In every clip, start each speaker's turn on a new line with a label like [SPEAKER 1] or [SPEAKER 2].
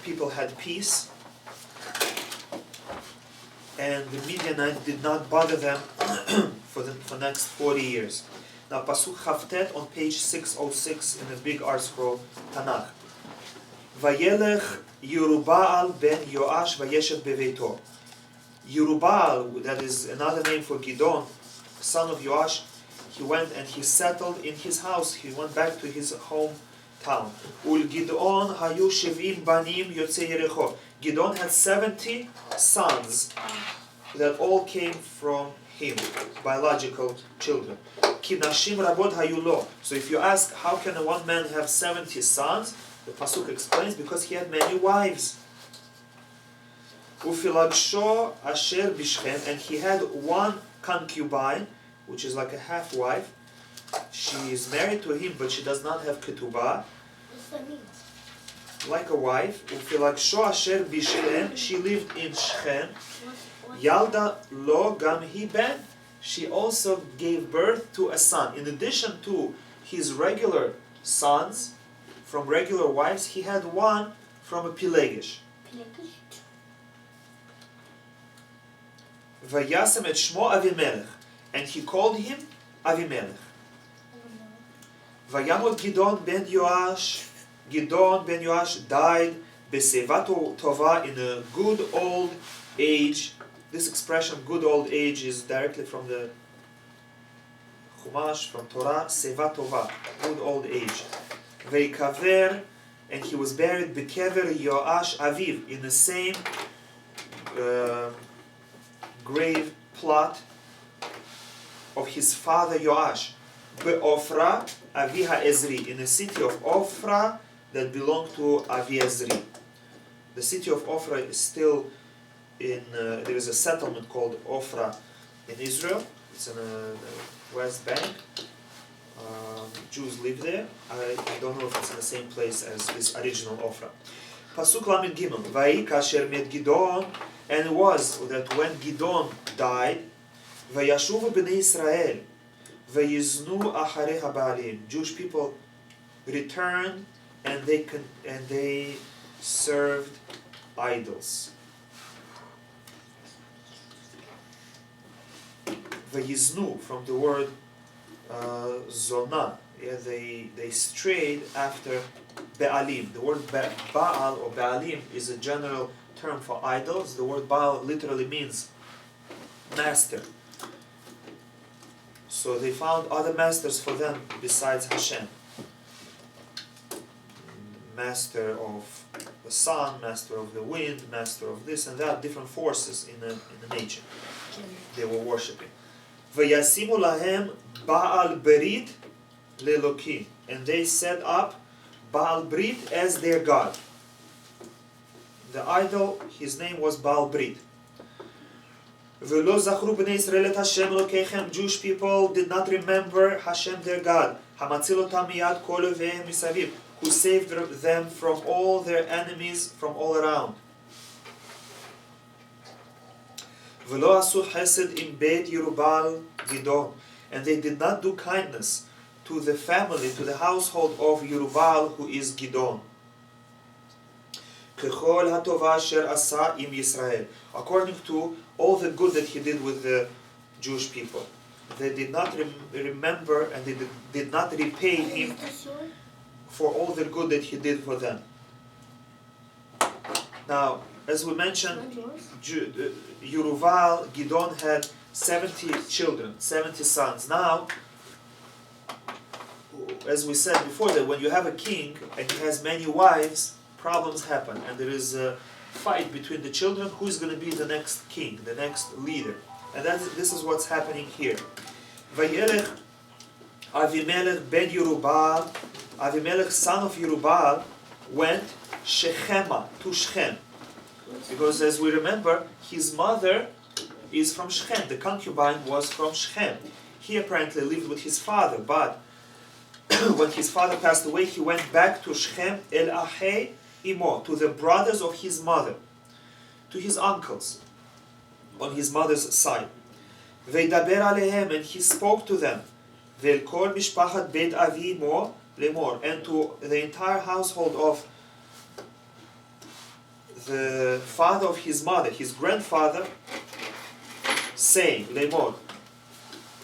[SPEAKER 1] people had peace, and the Midianites did not bother them for the next 40 years. Now, Pasuk Chavtet on page 606 in the big art scroll, Tanakh. Vayelech Yerubbaal ben Yoash vayeshev beveito. Yerubbaal, that is another name for Gidon, son of Yoash, he went and he settled in his house. He went back to his hometown. Ul Gidon hayu shevim banim yotzei Yericho. Gidon had 70 sons that all came from him, biological children. Ki nashim rabot hayu lo. So if you ask, how can one man have 70 sons? The Pasuk explains, because he had many wives. Ufilagsho asher bishchem, and he had one concubine, which is like a half-wife. She is married to him, but she does not have ketubah.
[SPEAKER 2] What's that mean?
[SPEAKER 1] Like a wife. Ufilagsho asher bishchem, she lived in Shechem. Yalda lo gam hi ben, she also gave birth to a son. In addition to his regular sons from regular wives, he had one from a Pelegish. Vayasem et shmo Avimelech, and he called him Avimelech. Vayamot Gidon ben Yoash. Gidon ben Yoash died b'seva tova, in a good old age. This expression, good old age, is directly from the Chumash, from Torah, seva tova, good old age. Veikaver, and he was buried b'kever Yoash Aviv, in the same grave plot of his father Yoash, be'Ofra Avi HaEzri, in the city of Ofra that belonged to Avi Ezri. The city of Ofra is still in, there is a settlement called Ofra in Israel. It's in the West Bank. Jews live there. I don't know if it's in the same place as this original Ofra. Pasuk Lamed Gimel. Vayi kasher met Gidon, and it was that when Gidon died, Vayashuvu b'nei Israel, Vayiznu acharei habaalim. Jewish people returned and they served idols. Vayiznu, from the word zona, they strayed after Baalim. The word Baal or Baalim is a general term for idols. The word Baal literally means master. So they found other masters for them besides Hashem. Master of the sun, master of the wind, master of this and that, different forces in the nature they were worshipping. Vayasimu lahem Baal Berit lelokim, and they set up Baal Brit as their god. The idol, his name was Baal Brit. Velo zachru b'nei Israel et Hashem Elokeichem. Jewish people did not remember Hashem their God. Hamatzil otam miyad kol oveim misaviv, who saved them from all their enemies from all around. Velo asu chesed im beit Yerubbaal Gidon, and they did not do kindness to the family, to the household of Yerubbaal, who is Gidon. Kechol hatova asher asa im Yisrael, according to all the good that he did with the Jewish people. They did not remember, and they did not repay him for all the good that he did for them. Now, as we mentioned, Yerubbaal, Gidon had 70 children, 70 sons. Now, as we said before, that when you have a king and he has many wives, problems happen, and there is a fight between the children who is going to be the next king, the next leader. And this is what's happening here. Vayelech Avimelech ben Yerubbaal, Avimelech son of Yerubbaal, went Shechema, to Shechem. Because as we remember, his mother is from Shechem. The concubine was from Shechem. He apparently lived with his father, but when his father passed away, he went back to Shechem, El Ahei Imo, to the brothers of his mother, to his uncles, on his mother's side. Veidaber alehem, and he spoke to them. Ve'el kol mishpachat beit avi imo lemor, and to the entire household of the father of his mother, his grandfather, saying, Lemor,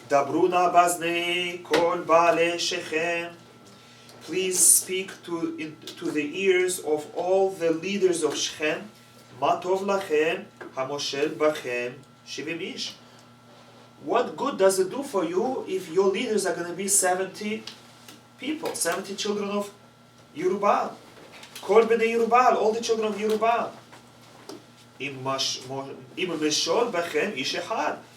[SPEAKER 1] Dabruna baznei kol baalei Shechem. Please speak to the ears of all the leaders of Shechem. Ma tov lachem hamoshel bachem shivim ish. What good does it do for you if your leaders are going to be 70 people, 70 children of Yerubal? Kol bnei Yerubal, all the children of Yerubal.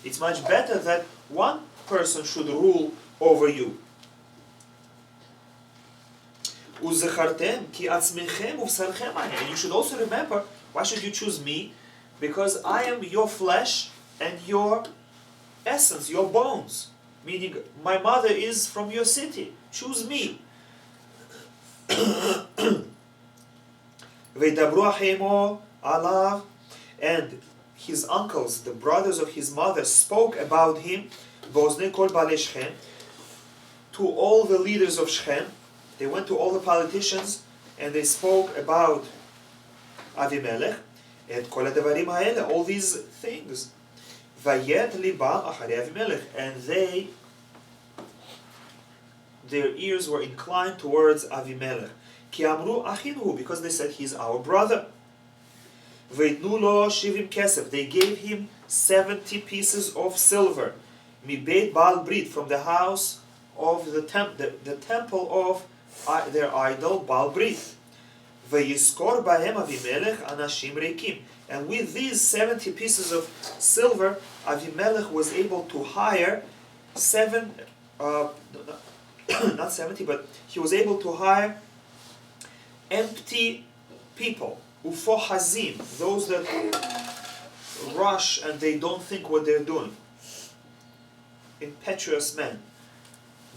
[SPEAKER 1] It's much better that one person should rule over you. And you should also remember, why should you choose me? Because I am your flesh and your essence, your bones. Meaning, my mother is from your city. Choose me. And his uncles, the brothers of his mother, spoke about him to all the leaders of Shechem. They went to all the politicians and they spoke about Avimelech and all these things. And their ears were inclined towards Avimelech. Because they said he's our brother. They gave him 70 pieces of silver. From the house of the temple of their idol Baal Brit. And with these 70 pieces of silver, Avimelech was able to hire not 70, but he was able to hire empty people, ufohazim, those that rush and they don't think what they're doing. Impetuous men.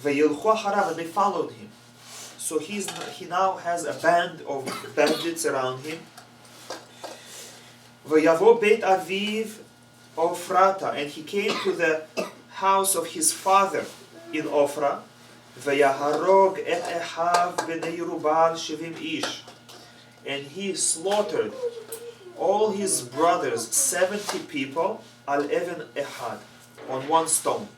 [SPEAKER 1] And they followed him. So he now has a band of bandits around him. Vayavo Beit Aviv Ofrata, and he came to the house of his father in Ofra. Vayaharog et Ehav b'nei Yerubal shivim ish, and he slaughtered all his brothers, 70 people, al even ehad, on one stone.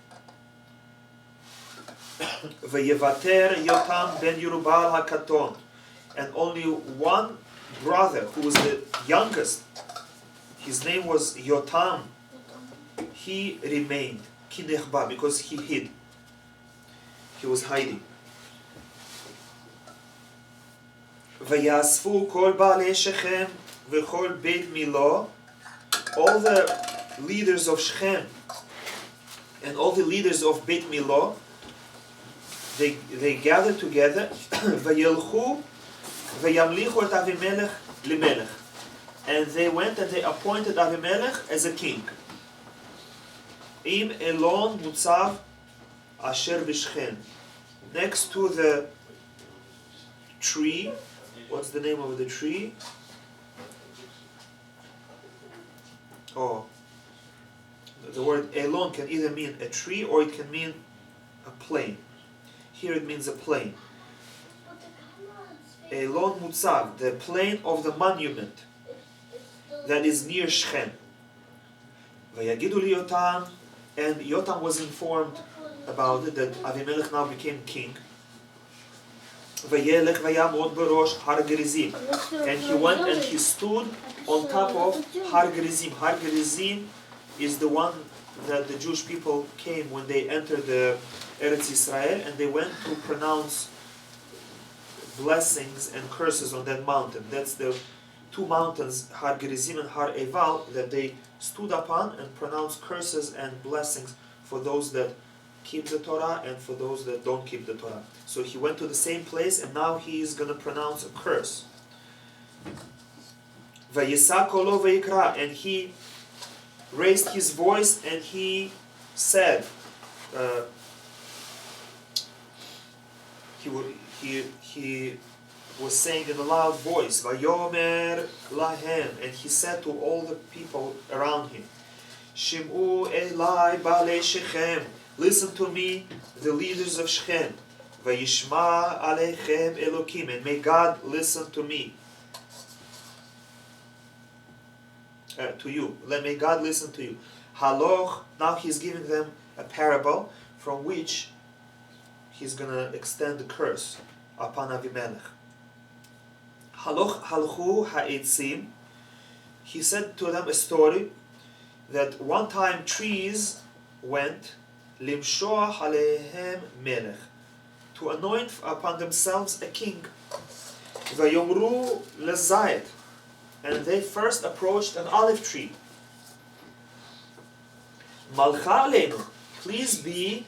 [SPEAKER 1] Vayevater Yotam ben Yerubal hakaton, and only one brother who was the youngest, his name was Yotam, he remained, kinechba, because he hid. He was hiding. Vayasfu kol baalei Shechem v'chol beit Milo, all the leaders of Shechem and all the leaders of Beit Milo, they gathered together. Vayelchu vayamlichu et Avimelech limelech, and they went and they appointed Avimelech as a king. Im elon mutzav asher b'Shechem, next to the tree. What's the name of the tree? Oh, the word elon can either mean a tree or it can mean a plain. Here it means a plain. Elon Mutzav, the plain of the monument that is near Shechem. Vayagidu li Yotam, and Yotam was informed about it, that Avimelech now became king. Vayelech vayamod berosh Har Gerizim, and he went and he stood on top of Har Gerizim. Har Gerizim is the one that the Jewish people came when they entered the Eretz Israel, and they went to pronounce blessings and curses on that mountain. That's the two mountains, Har Gerizim and Har Eval, that they stood upon and pronounced curses and blessings for those that keep the Torah and for those that don't keep the Torah. So he went to the same place, and now he is going to pronounce a curse. Vayisa kolo vayikra, and he raised his voice and he said, he was saying in a loud voice, Vayomer lahem, and he said to all the people around him, Shim'u elai baalei Shechem, listen to me, the leaders of Shechem. Vayishma aleichem Elokim, and may God listen to me. to you. May God listen to you. Haloch, now he's giving them a parable from which he's going to extend the curse upon Avimelech. Haloch halchu ha'etzim, he said to them a story that one time trees went limshoach alehem melech, to anoint upon themselves a king. Vayomru lezayit, and they first approached an olive tree. Malcha aleinu, please be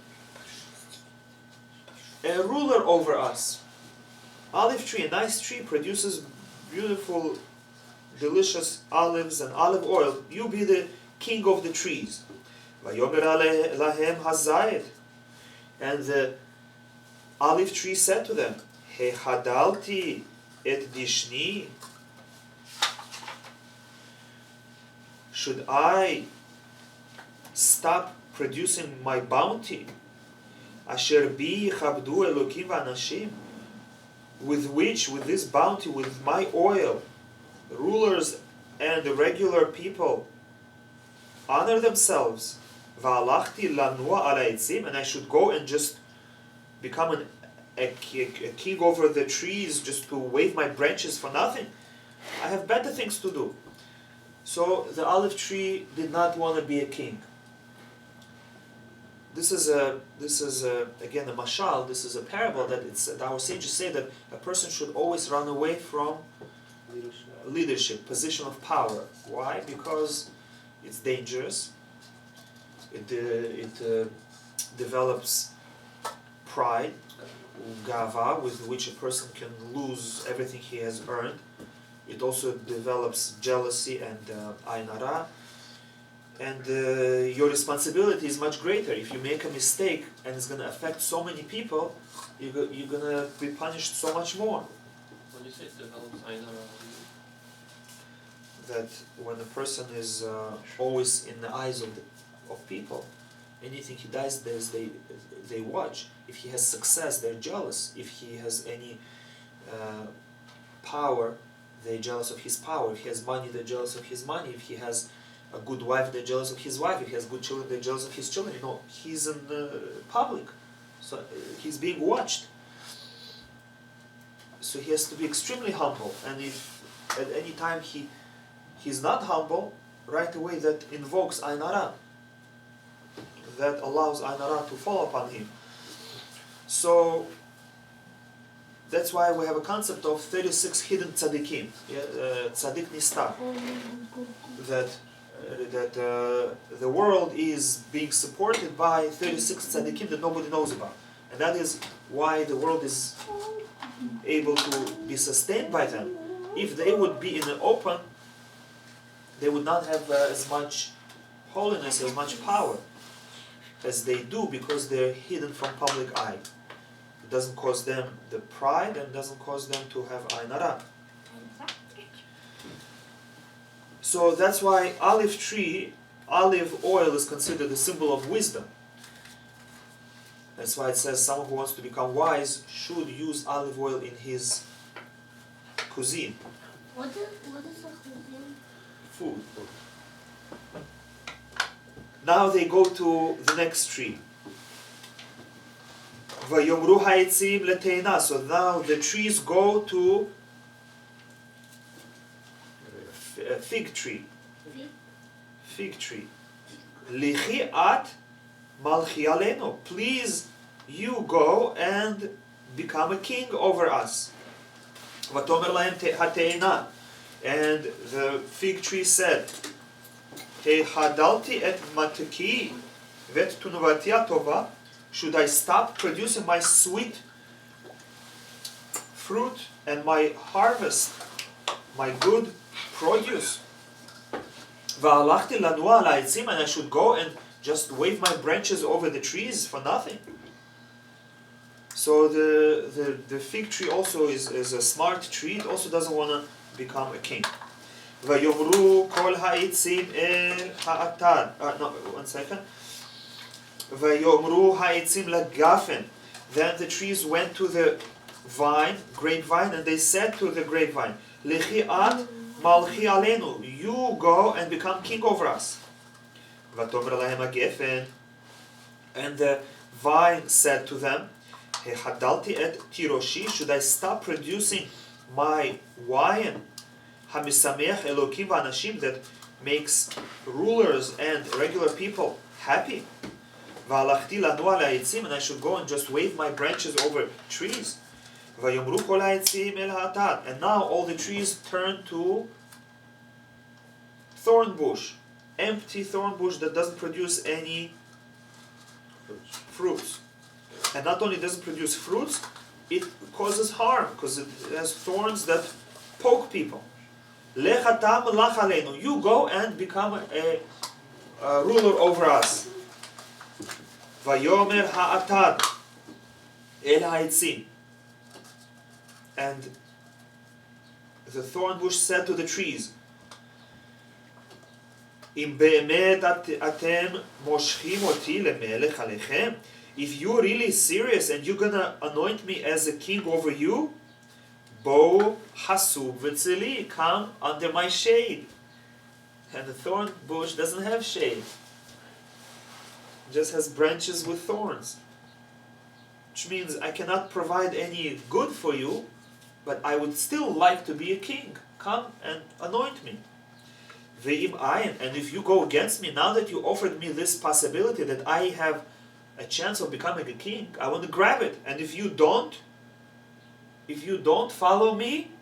[SPEAKER 1] a ruler over us. Olive tree, a nice tree, produces beautiful, delicious olives and olive oil. You be the king of the trees. Vayomer lahem hazayit, and the olive tree said to them, Hechadalti et dishni, should I stop producing my bounty? Asher bi chabdu elokim v'anashim, with this bounty, with my oil, rulers and the regular people honor themselves. Va'alachti lanua ala etzim, and I should go and just become a king over the trees, just to wave my branches for nothing. I have better things to do. So the olive tree did not want to be a king. This is again a mashal. This is a parable that our sages say that a person should always run away from leadership, position of power. Why? Because it's dangerous. It develops pride, gava, with which a person can lose everything he has earned. It also develops jealousy and ayn hara. And your responsibility is much greater. If you make a mistake and it's going to affect so many people, you're going to be punished so much more.
[SPEAKER 2] When you say it develops ayn hara,
[SPEAKER 1] that when a person is always in the eyes of people, anything he does, they watch. If he has success, they're jealous. If he has any power, they're jealous of his power. If he has money, they're jealous of his money. If he has a good wife, they're jealous of his wife. If he has good children, they're jealous of his children. You know, he's in the public, so he's being watched. So he has to be extremely humble. And if at any time he's not humble, right away that invokes ayn hara. That allows ayn hara to fall upon him. So that's why we have a concept of 36 hidden tzaddikim, tzaddik nistar. That the world is being supported by 36 tzaddikim that nobody knows about. And that is why the world is able to be sustained by them. If they would be in the open, they would not have as much holiness, as much power as they do, because they're hidden from public eye. It doesn't cause them the pride and doesn't cause them to have ayn hara. So that's why olive oil is considered a symbol of wisdom. That's why it says someone who wants to become wise should use olive oil in his cuisine.
[SPEAKER 3] What is a cuisine?
[SPEAKER 1] Food. Now they go to the next tree. Vayomru ha'etzim leteina. So now the trees go to a fig tree. Fig tree. Lichi at malchi aleno. Please, you go and become a king over us. Vatomer lahem hateina. And the fig tree said, Hadalti et matki vet tunuvatia tova. Should I stop producing my sweet fruit and my harvest, my good produce? Va'alachti lanua ala etzim, and I should go and just wave my branches over the trees for nothing. So the fig tree also is a smart tree. It also doesn't want to become a king. Vayomru kol ha'etzim el ha'atan. No, 1 second. Vayomru ha'etzim lagafen. Then the trees went to the grapevine, and they said to the grapevine, Lechi at Malchi Aleinu, you go and become king over us. Vatomer lahem hagefen, and the vine said to them, Hehadalti et tiroshi, should I stop producing my wine? Hamisamech Elokim v'anashim, that makes rulers and regular people happy. V'alachti lanu al ha'etzim, and I should go and just wave my branches over trees. V'yomru kol ha'etzim el ha'atad, and now all the trees turn to thorn bush, empty thorn bush that doesn't produce any fruits. And not only doesn't produce fruits, it causes harm because it has thorns that poke people. Lechatam lach aleinu, you go and become a ruler over us. Vayomer ha'atad el ha'etzim, and the thorn bush said to the trees, Im be'emet atem moshchim oti lemelech alechem, if you're really serious and you're gonna anoint me as a king over you, bo hasub v'tzeli, come under my shade. And the thorn bush doesn't have shade. It just has branches with thorns. Which means I cannot provide any good for you, but I would still like to be a king. Come and anoint me. Ve'im ayin, and if you go against me, now that you offered me this possibility that I have a chance of becoming a king, I want to grab it. And if you don't follow me,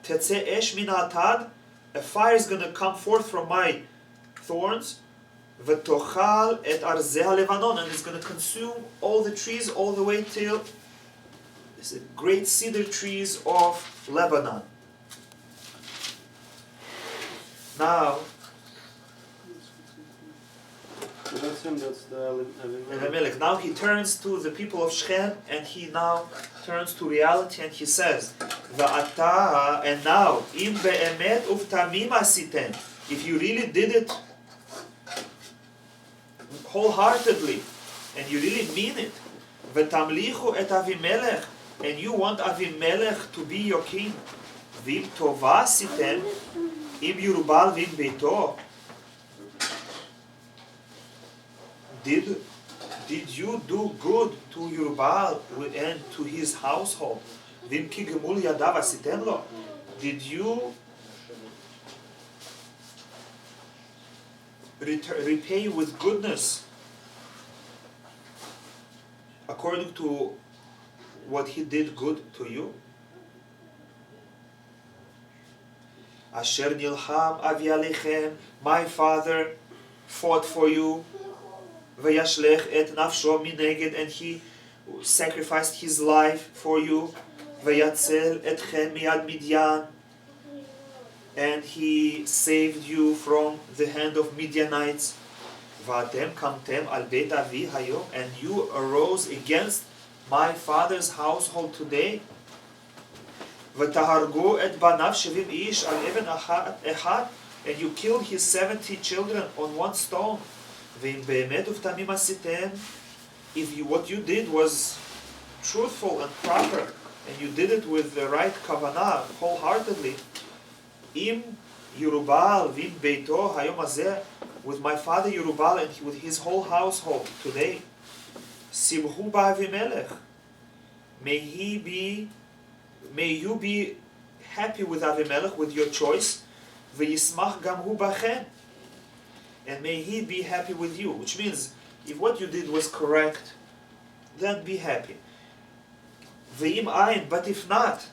[SPEAKER 1] tetzeh esh min ha'atad, a fire is going to come forth from my thorns, v'tochal et arzeh ha'levanon, and it's going to consume all the trees all the way till the great cedar trees of Lebanon. Now,
[SPEAKER 4] that's him, that's the
[SPEAKER 1] Avimelech. Now he turns to the people of Shechem, and he now turns to reality, and he says, "Va'ata," and now, im be'emet uvtamim asitem, if you really did it wholeheartedly, and you really mean it, v'tamlichu et Avimelech, and you want Avimelech to be your king, v'im tova asitem, im Yerubal v'im beito, Did you do good to Yerubal and to his household? Vim ki gemul yadav asitem lo? Did you repay with goodness according to what he did good to you? Asher nilcham avi alechem, my father fought for you. Vayashlech et nafsho mineged, and he sacrificed his life for you. Vayatzel etchem miyad Midyan, and he saved you from the hand of Midianites. Va'atem kamtem al beit avi hayom, and you arose against my father's household today. V'tahargu et banav shevim ish al even echad, and you killed his 70 children on one stone. If what you did was truthful and proper, and you did it with the right kavanah, wholeheartedly, im Yerubal vim beito hayom hazeh, with my father Yerubal and with his whole household today, simhu ba'avimelech, may you be happy with Avimelech, with your choice, v'yismach gamhu bachem, and may he be happy with you. Which means, if what you did was correct, then be happy. V'im ayin, but if not,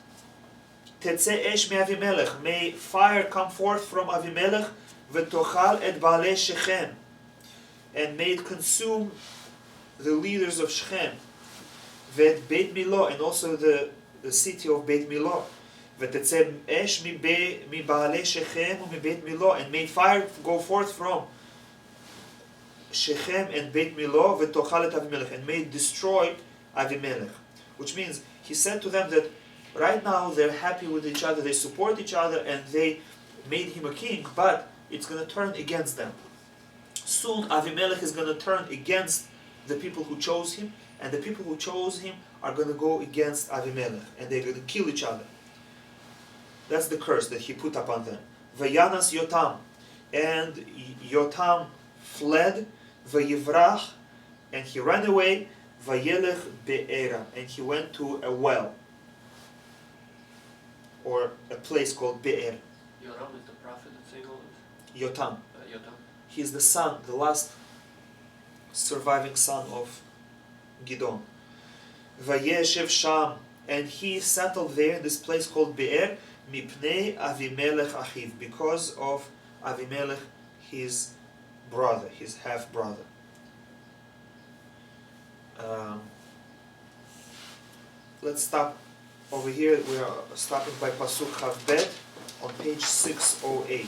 [SPEAKER 1] tetzeh esh me Avimelech, may fire come forth from Avimelech, v'tochal et baalei Shechem, and may it consume the leaders of Shechem, v'et Beit Milo, and also the city of Beit Milo, v'tetzeh esh mi baalei Shechem u'mi Beit Milo, and may fire go forth from Shechem and Beit Milo, v'tochal et Avimelech, and may it destroy Avimelech. Which means, he said to them that right now they're happy with each other, they support each other, and they made him a king, but it's going to turn against them. Soon Avimelech is going to turn against the people who chose him, and the people who chose him are going to go against Avimelech, and they're going to kill each other. That's the curse that he put upon them. Vayanas Yotam, and Yotam fled. Vayivrach, and he ran away. Vayelech be'era, and he went to a well, or a place called Be'er.
[SPEAKER 2] Yoram is the prophet that's saying all this?
[SPEAKER 1] Yotam.
[SPEAKER 2] Yotam.
[SPEAKER 1] He's the son, the last surviving son of Gidon. Vayeshev Sham, and he settled there in this place called Be'er, Mipnei Avimelech Achiv, because of Avimelech, his brother, his half brother. Let's stop over here. We are stopping by Pasuk Chav Bet on page 608.